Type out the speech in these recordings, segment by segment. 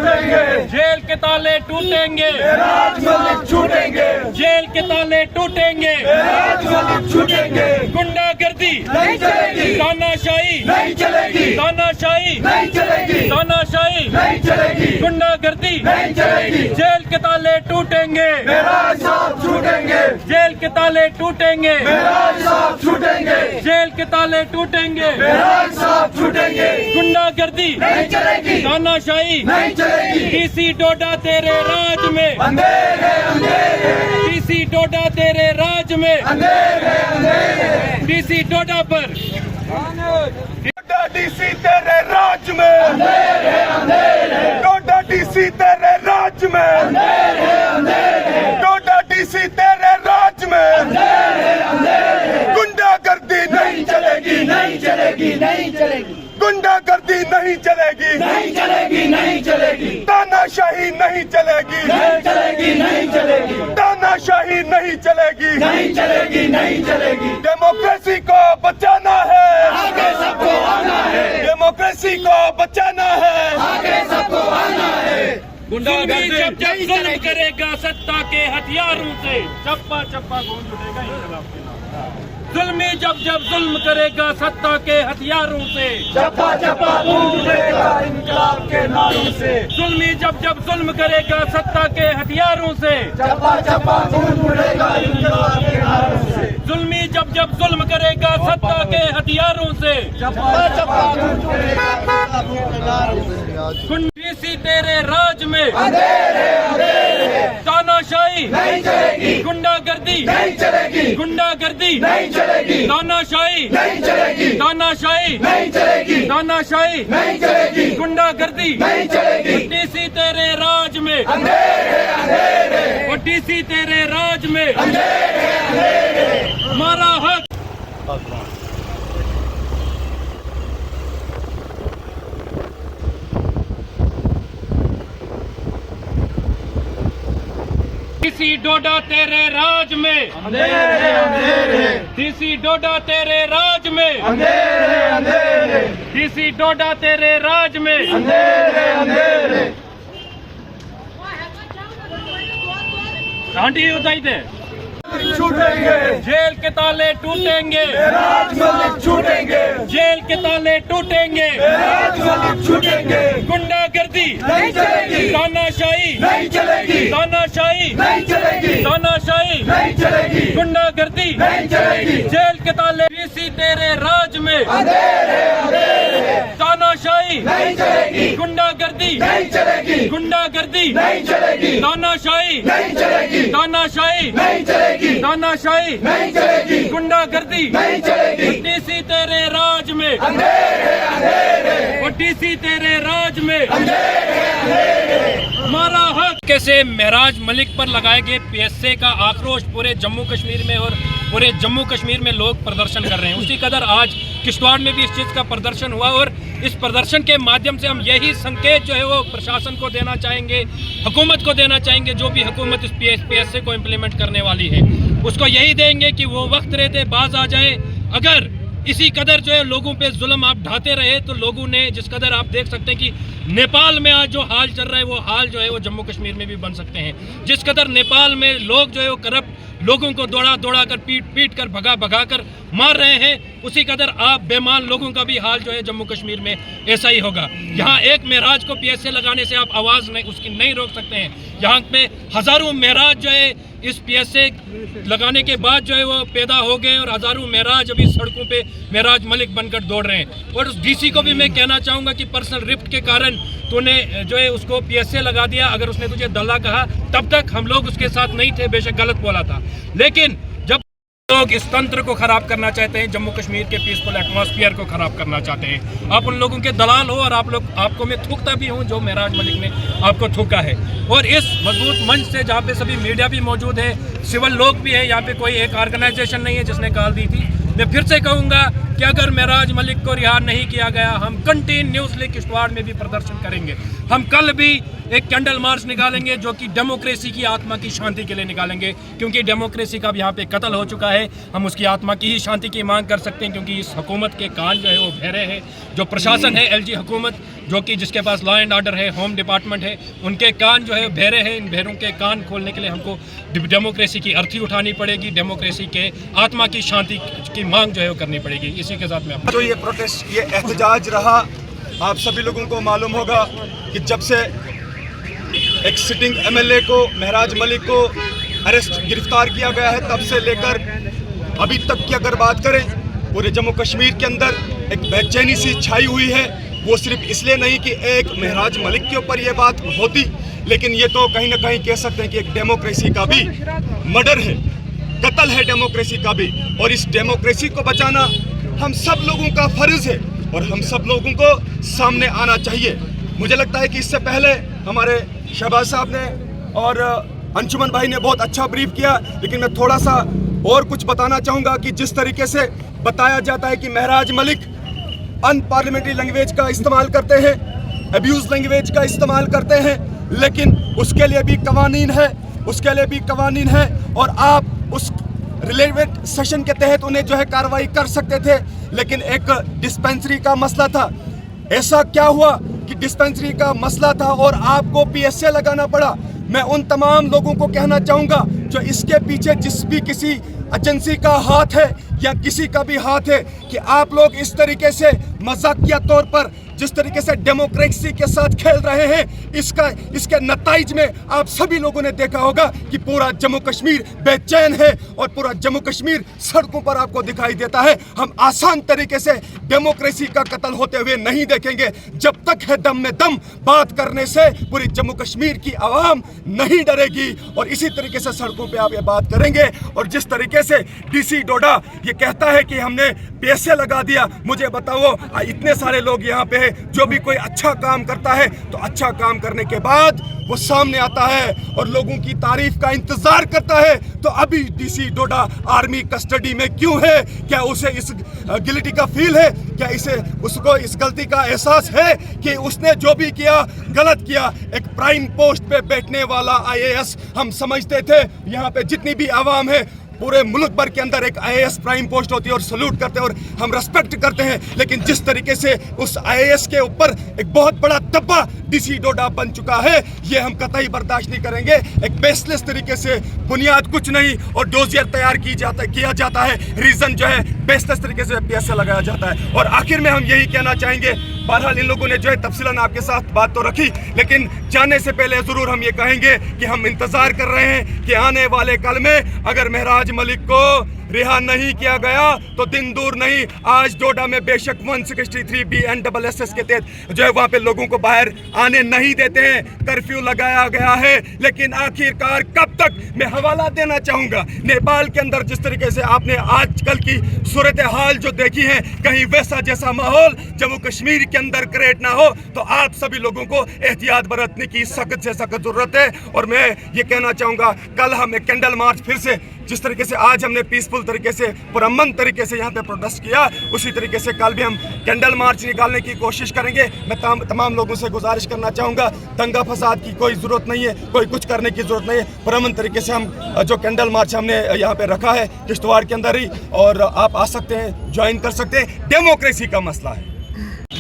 छूटेंगे, jail के ताले टूटेंगे, Meraj Malik छूटेंगे, jail के ताले टूटेंगे, मेराज मलिक छूटेंगे। गुंडागर्दी नहीं चलेगी, तानाशाही नहीं चलेगी, तानाशाही नहीं चलेगी, तानाशाही नहीं चलेगी, गुंडागर्दी नहीं चलेगी। जेल के ताले टूटेंगे, मेराज साहब छूटेंगे, जेल के ताले टूटेंगे, मेराज साहब छूटेंगे, जेल के ताले टूटेंगे, मेराज साहब छूटेंगे। गुंडागर्दी नहीं चलेगी, तानाशाही नहीं चलेगी। डीसी डोडा तेरे राज में, अंधेरे अंधेरे, डीसी डोडा तेरे राज में, अंधेरे अंधेरे, डीसी डोडा पर डोडा डीसी तेरे राज में, अंधेरे अंधेरे, डोडा डीसी तेरे राज में, अंधेरे अंधेरे, डोडा डीसी तेरे राज में, अंधेरे अंधेरे। गुंडागर्दी नहीं चलेगी, नहीं चलेगी, नहीं चलेगी, गुंडागर्दी नहीं चलेगी, नहीं चलेगी, नहीं चलेगी, तानाशाही नहीं चलेगी, नहीं चलेगी, नहीं चलेगी, तानाशाही नहीं चलेगी, नहीं चलेगी, नहीं चलेगी। डेमोक्रेसी को बचाना है, आगे सबको आना है, डेमोक्रेसी को बचाना है, आगे सबको आना है। गुंडागर्दी जब जब जुल्म करेगा सत्ता के हथियारों से, चप्पा चप्पा गूंज उठेगा इंकलाब के नाम। जुल्मी जब जब जुल्म करेगा सत्ता के हथियारों से, चप्पा चप्पा गूंज उठेगा इंकलाब के नारों से, जुल्मी जब जब जुल्म करेगा सत्ता के हथियारों से, चप्पा चप्पा गूंज उठेगा इंकलाब के नारों से, जुल्मी जब जब जुल्म करेगा सत्ता के हथियारों से, चप्पा चप्पा गूंज उठेगा इंकलाब के नारों से। डीसी तेरे राज में, अंधेरे अंधेरे, तानाशाही नहीं चलेगी, गुंडागर्दी नहीं चलेगी, गुंडागर्दी नहीं चलेगी, तानाशाही नहीं चलेगी, तानाशाही नहीं चलेगी, तानाशाही नहीं चलेगी, गुंडागर्दी नहीं चलेगी। डीसी तेरे राज में, अंधेरे अंधेरे, वो डीसी तेरे राज में, अंधेरे अंधेरे, हमारा हक। डीसी डोडा तेरे राज में, अंधेरे अंधेरे, डीसी डोडा तेरे राज में, अंधेरे अंधेरे, डीसी डोडा तेरे राज में, अंधेरे अंधेरे। हांडी उदाई दे, छूटेंगे, जेल के ताले टूटेंगे, मेराज मलिक छूटेंगे, जेल के ताले टूटेंगे, मेराज मलिक छूटेंगे। गुंडागर्दी नहीं चलेगी, तानाशाही नहीं चलेगी, तानाशाही नहीं चलेगी, तानाशाही नहीं चलेगी, गुंडागर्दी नहीं चलेगी। जेल के ताले डीसी तेरे राज में, अंधेरे अंधेरे, तानाशाही नहीं चलेगी, गुंडागर्दी नहीं चलेगी, गुंडागर्दी नहीं चलेगी, तानाशाही नहीं चलेगी, तानाशाही नहीं चलेगी, तानाशाही नहीं चलेगी, गुंडागर्दी नहीं चलेगी। डीसी तेरे राज में, अंधेरे अंधेरे, वो डीसी तेरे राज में, अंधेरे अंधेरे, हमारा हक। कैसे महराज मलिक पर लगाए गए पीएसए का आक्रोश पूरे जम्मू कश्मीर में और पूरे जम्मू कश्मीर में लोग प्रदर्शन कर रहे हैं, उसी कदर आज किश्तवाड़ में भी इस चीज़ का प्रदर्शन हुआ और इस प्रदर्शन के माध्यम से हम यही संकेत जो है वो प्रशासन को देना चाहेंगे, हुकूमत को देना चाहेंगे। जो भी हुकूमत इस पीएसए को इम्प्लीमेंट करने वाली है उसको यही देंगे कि वो वक्त रहते बाज आ जाए। अगर इसी कदर जो है लोगों पे जुल्म आप ढाते रहे तो लोगों ने जिस कदर आप देख सकते हैं कि नेपाल में आज जो हाल चल रहा है वो हाल जो है वो जम्मू कश्मीर में भी बन सकते हैं। जिस कदर नेपाल में लोग जो है वो करप्ट लोगों को दौड़ा दौड़ा कर पीट कर भगा कर मार रहे हैं, उसी कदर आप बेमान लोगों का भी हाल जो है जम्मू कश्मीर में ऐसा ही होगा। यहाँ एक महराज को पीएसए लगाने से आप आवाज़ नहीं उसकी नहीं रोक सकते हैं। यहाँ पे हज़ारों महराज जो है इस पीएसए लगाने के बाद जो है वो पैदा हो गए और हज़ारों महराज अभी सड़कों पे महराज मलिक बनकर दौड़ रहे हैं। और उस डीसी को भी मैं कहना चाहूँगा कि पर्सनल रिफ्ट के कारण तूने जो है उसको पीएसए लगा दिया। अगर उसने तुझे दल्ला कहा तब तक हम लोग उसके साथ नहीं थे, बेशक गलत बोला था, लेकिन जब लोग इस तंत्र को खराब करना चाहते हैं, जम्मू कश्मीर के पीसफुल एटमॉस्फेयर को खराब करना चाहते हैं, आप उन लोगों के दलाल हो और आपको मैं थूकता भी हूं जो महराज मलिक ने आपको थूका है। और इस मजबूत मंच से जहां पे सभी मीडिया भी मौजूद है, सिविल लोग भी है, यहाँ पे कोई एक ऑर्गेनाइजेशन नहीं है जिसने कॉल दी थी, मैं फिर से कहूँगा कि अगर महराज मलिक को रिहा नहीं किया गया हम कंटिन्यूसली किश्तवाड़ में भी प्रदर्शन करेंगे। हम कल भी एक कैंडल मार्च निकालेंगे जो कि डेमोक्रेसी की आत्मा की शांति के लिए निकालेंगे, क्योंकि डेमोक्रेसी का भी यहाँ पे कत्ल हो चुका है। हम उसकी आत्मा की ही शांति की मांग कर सकते हैं, क्योंकि इस हुकूमत के कान जो है वो बहरे हैं। जो प्रशासन है एलजी हुकूमत, जो कि जिसके पास लॉ एंड ऑर्डर है, होम डिपार्टमेंट है, उनके कान जो है बहरे हैं। इन बहरों के कान खोलने के लिए हमको डेमोक्रेसी की अर्थी उठानी पड़ेगी, डेमोक्रेसी के आत्मा की शांति की मांग जो है वो करनी पड़ेगी। इसी के साथ में जो ये प्रोटेस्ट, ये एहतजाज रहा, आप सभी लोगों को मालूम होगा कि जब से एक सिटिंग एमएलए को, महराज मलिक को गिरफ्तार किया गया है, तब से लेकर अभी तक की अगर बात करें, पूरे जम्मू कश्मीर के अंदर एक बेचैनी सी छाई हुई है। वो सिर्फ इसलिए नहीं कि एक महराज मलिक के ऊपर ये बात होती, लेकिन ये तो कहीं ना कहीं कह सकते हैं कि एक डेमोक्रेसी का भी मर्डर है, कत्ल है डेमोक्रेसी का भी। और इस डेमोक्रेसी को बचाना हम सब लोगों का फर्ज है और हम सब लोगों को सामने आना चाहिए। मुझे लगता है कि इससे पहले हमारे शहबाज साहब ने और अंशुमन भाई ने बहुत अच्छा ब्रीफ किया, लेकिन मैं थोड़ा सा और कुछ बताना चाहूँगा कि जिस तरीके से बताया जाता है कि महराज मलिक अनपार्लियामेंट्री लैंग्वेज का इस्तेमाल करते हैं, अब्यूज लैंग्वेज का इस्तेमाल करते हैं, लेकिन उसके लिए भी कवानीन है, उसके लिए भी कवानीन है और आप उस रिलेवेंट सेशन के तहत उन्हें जो है कार्रवाई कर सकते थे। लेकिन एक डिस्पेंसरी का मसला था, ऐसा क्या हुआ कि डिस्पेंसरी का मसला था और आपको पीएसए लगाना पड़ा। मैं उन तमाम लोगों को कहना चाहूँगा जो इसके पीछे जिस भी किसी एजेंसी का हाथ है या किसी का भी हाथ है, कि आप लोग इस तरीके से मजाकिया तौर पर जिस तरीके से डेमोक्रेसी के साथ खेल रहे हैं, इसके नताइज में आप सभी लोगों ने देखा होगा कि पूरा जम्मू कश्मीर बेचैन है और पूरा जम्मू कश्मीर सड़कों पर आपको दिखाई देता है। हम आसान तरीके से डेमोक्रेसी का कत्ल होते हुए नहीं देखेंगे। जब तक है दम में दम, बात करने से पूरी जम्मू कश्मीर की आवाम नहीं डरेगी और इसी तरीके से सड़कों पे आप ये बात करेंगे। और जिस तरीके से डीसी डोडा ये कहता है कि हमने पीएसए लगा दिया, मुझे बताओ इतने सारे लोग यहाँ पे हैं, जो भी कोई अच्छा काम करता है तो अच्छा काम करने के बाद वो सामने आता है और लोगों की तारीफ का इंतजार करता है। तो अभी डीसी डोडा आर्मी कस्टडी में क्यों है? क्या उसे इस गिल्टी का फील है? क्या उसको इस गलती का एहसास है कि उसने जो भी किया गलत किया? एक प्राइम पोस्ट पे बैठने वाला आईएएस, हम समझते थे यहाँ पे जितनी भी आवाम है पूरे मुल्क भर के अंदर एक आईएएस प्राइम पोस्ट होती है और सल्यूट करते हैं और हम रेस्पेक्ट करते हैं, लेकिन जिस तरीके से उस आईएएस के ऊपर एक बहुत बड़ा धब्बा डीसी डोडा बन चुका है, ये हम कतई बर्दाश्त नहीं करेंगे। एक बेसलेस तरीके से, बुनियाद कुछ नहीं और डोजियर तैयार किया जाता है, रीजन जो है बेसलेस तरीके से पीएसए लगाया जाता है। और आखिर में हम यही कहना चाहेंगे, बहरहाल इन लोगों ने जो है तफसीलन आपके साथ बात तो रखी, लेकिन जाने से पहले जरूर हम ये कहेंगे कि हम इंतजार कर रहे हैं कि आने वाले कल में अगर महराज मलिक को रिहा नहीं किया गया तो दिन दूर नहीं, आज डोडा में बेशक 163 BNSS के तहत जो है वहाँ पे लोगों को बाहर आने नहीं देते हैं, कर्फ्यू लगाया गया है। लेकिन आखिरकार कब तक? मैं हवाला देना चाहूँगा, नेपाल के अंदर जिस तरीके से आपने आजकल की सूरत हाल जो देखी है, कहीं वैसा जैसा माहौल जम्मू कश्मीर के अंदर क्रिएट ना हो, तो आप सभी लोगों को एहतियात बरतने की सख्त से सख्त जरूरत है। और मैं ये कहना चाहूँगा, कल हम एक कैंडल मार्च फिर से, जिस तरीके से आज हमने पीसफुल तरीके से, पुरअमन तरीके से यहाँ पे प्रोटेस्ट किया, उसी तरीके से कल भी हम कैंडल मार्च निकालने की कोशिश करेंगे। मैं तमाम लोगों से गुजारिश करना चाहूँगा, दंगा फसाद की कोई ज़रूरत नहीं है, कोई कुछ करने की ज़रूरत नहीं है। पुरअमन तरीके से हम जो कैंडल मार्च हमने यहाँ पे रखा है किश्तवाड़ के अंदर ही, और आप आ सकते हैं, ज्वाइन कर सकते हैं। डेमोक्रेसी का मसला है।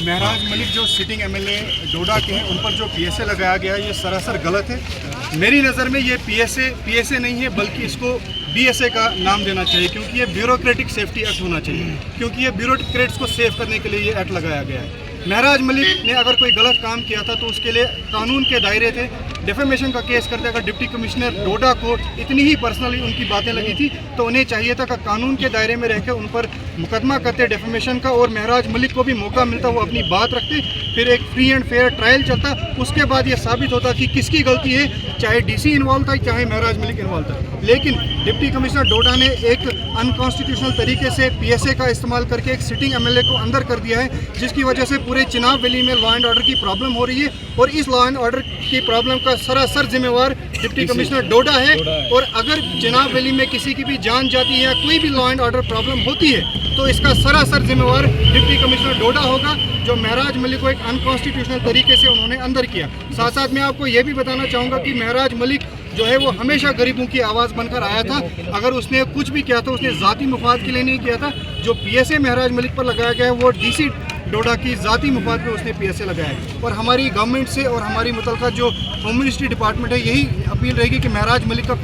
महराज मलिक जो सिटिंग एमएलए डोडा के हैं, उन पर जो पीएसए लगाया गया है, ये सरासर गलत है। मेरी नज़र में ये पीएसए नहीं है, बल्कि इसको बीएसए का नाम देना चाहिए, क्योंकि ये ब्यूरोक्रेटिक सेफ्टी एक्ट होना चाहिए, क्योंकि ये ब्यूरोक्रेट्स को सेव करने के लिए ये एक्ट लगाया गया है। महराज मलिक ने अगर कोई गलत काम किया था तो उसके लिए कानून के दायरे थे। डेफेमेशन का केस करते अगर डिप्टी कमिश्नर डोडा को इतनी ही पर्सनली उनकी बातें लगी थी, तो उन्हें चाहिए था कि कानून के दायरे में रहकर उन पर मुकदमा करते डेफेमेशन का, और महराज मलिक को भी मौका मिलता वो अपनी बात रखते, फिर एक फ्री एंड फेयर ट्रायल चलता। उसके बाद ये साबित होता कि किसकी गलती है, चाहे डीसी इन्वॉल्व था चाहे महराज मलिक इन्वॉल्व था। लेकिन डिप्टी कमिश्नर डोडा ने एक अनकॉन्स्टिट्यूशनल तरीके से पीएसए का इस्तेमाल करके एक सिटिंग एमएलए को अंदर कर दिया है, जिसकी वजह से पूरे चिनाब वैली में लॉ एंड ऑर्डर की प्रॉब्लम हो रही है। और इस लॉ एंड ऑर्डर की प्रॉब्लम का सरासर जिम्मेवार डिप्टी कमिश्नर डोडा है। और अगर चिनाब वैली में किसी की भी जान जाती है या कोई भी लॉ एंड ऑर्डर प्रॉब्लम होती है, तो इसका सरासर जिम्मेवार डिप्टी कमिश्नर डोडा होगा, जो महराज मलिक को एक अनकॉन्स्टिट्यूशनल तरीके से उन्होंने अंदर किया। साथ साथ मैं आपको ये भी बताना चाहूँगा कि महराज मलिक जो है वो हमेशा गरीबों की आवाज़ बनकर आया था। अगर उसने कुछ भी किया था उसने ज़ाती मुफाद के लिए नहीं किया था। जो PSA महराज मलिक पर लगाया गया है वो DC डोडा की ज़ाती मुफाद पे उसने PSA लगाया है। और हमारी गवर्नमेंट से और हमारी मुतलका जो होम मिनिस्ट्री डिपार्टमेंट है, यही अपील रहेगी कि महराज मलिक का